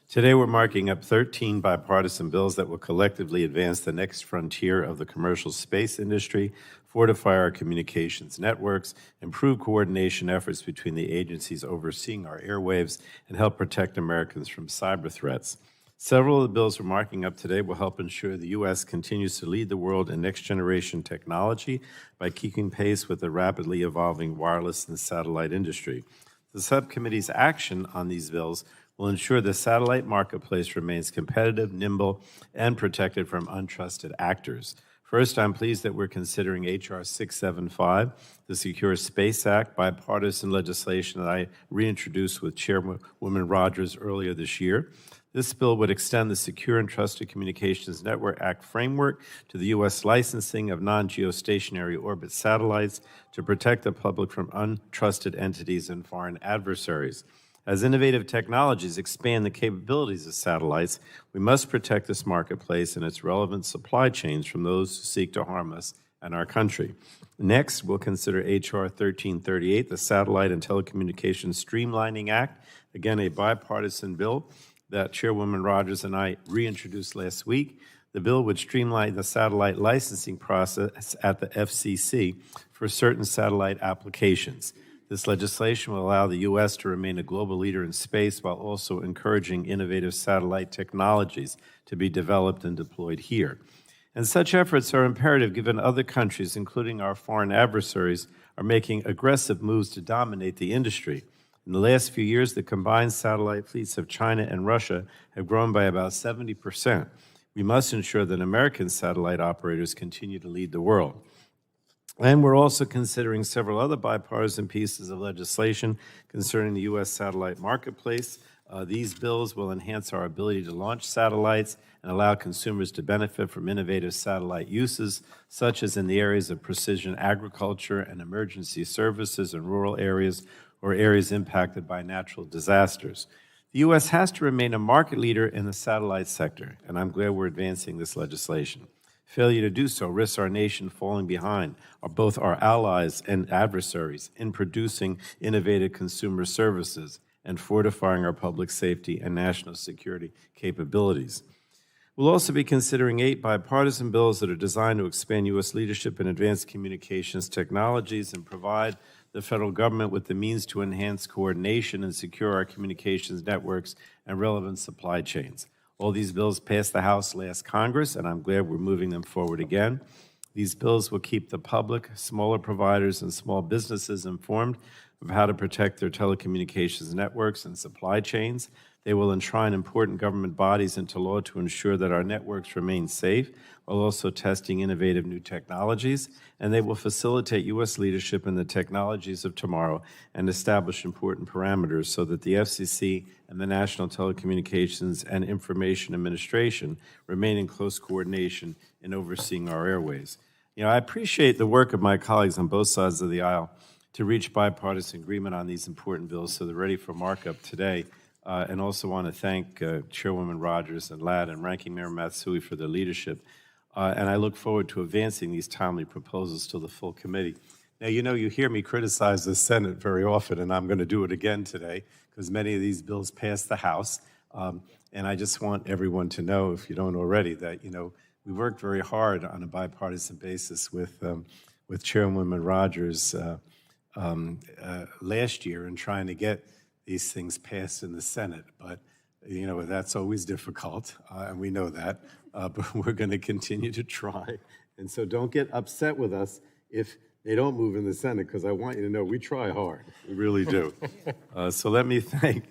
Today, we're marking up 13 bipartisan bills that will collectively advance the next frontier of the commercial space industry, fortify our communications networks, improve coordination efforts between the agencies overseeing our airwaves, and help protect Americans from cyber threats. Several of the bills we're marking up today will help ensure the U.S. continues to lead the world in next-generation technology by keeping pace with the rapidly evolving wireless and satellite industry. The subcommittee's action on these bills will ensure the satellite marketplace remains competitive, nimble, and protected from untrusted actors. First, I'm pleased that we're considering H.R. 675, the Secure Space Act, bipartisan legislation that I reintroduced with Chairwoman Rogers earlier this year. This bill would extend the Secure and Trusted Communications Network Act framework to the U.S. licensing of non-geostationary orbit satellites to protect the public from untrusted entities and foreign adversaries. As innovative technologies expand the capabilities of satellites, we must protect this marketplace and its relevant supply chains from those who seek to harm us and our country. Next, we'll consider H.R. 1338, the Satellite and Telecommunications Streamlining Act, again a bipartisan bill that Chairwoman Rogers and I reintroduced last week. The bill would streamline the satellite licensing process at the FCC for certain satellite applications. This legislation will allow the U.S. to remain a global leader in space while also encouraging innovative satellite technologies to be developed and deployed here. And such efforts are imperative given other countries, including our foreign adversaries, are making aggressive moves to dominate the industry. In the last few years, the combined satellite fleets of China and Russia have grown by about 70%. We must ensure that American satellite operators continue to lead the world. And we're also considering several other bipartisan pieces of legislation concerning the U.S. satellite marketplace. These bills will enhance our ability to launch satellites and allow consumers to benefit from innovative satellite uses, such as in the areas of precision agriculture and emergency services in rural areas or areas impacted by natural disasters. The U.S. has to remain a market leader in the satellite sector, and I'm glad we're advancing this legislation. Failure to do so risks our nation falling behind both our allies and adversaries in producing innovative consumer services and fortifying our public safety and national security capabilities. We'll also be considering 8 bipartisan bills that are designed to expand U.S. leadership in advanced communications technologies and provide the federal government with the means to enhance coordination and secure our communications networks and relevant supply chains. All these bills passed the House last Congress, and I'm glad we're moving them forward again. These bills will keep the public, smaller providers, and small businesses informed of how to protect their telecommunications networks and supply chains. They will enshrine important government bodies into law to ensure that our networks remain safe while also testing innovative new technologies. And they will facilitate U.S. leadership in the technologies of tomorrow and establish important parameters so that the FCC and the National Telecommunications and Information Administration remain in close coordination in overseeing our airways. You know, I appreciate the work of my colleagues on both sides of the aisle to reach bipartisan agreement on these important bills so they're ready for markup today. And also want to thank Chairwoman Rogers and Ladd and Ranking Member Matsui for their leadership. And I look forward to advancing these timely proposals to the full committee. Now, you know, you hear me criticize the Senate very often, and I'm going to do it again today because many of these bills passed the House. And I just want everyone to know, if you don't already, that, you know, we worked very hard on a bipartisan basis with Chairwoman Rogers last year in trying to get these things passed in the Senate. But, you know, that's always difficult, and we know that. But we're going to continue to try. And so don't get upset with us if they don't move in the Senate, because I want you to know we try hard. We really do. So let me thank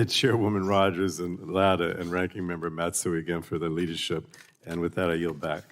Chairwoman Rogers and Ladd and Ranking Member Matsui again for their leadership. And with that, I yield back.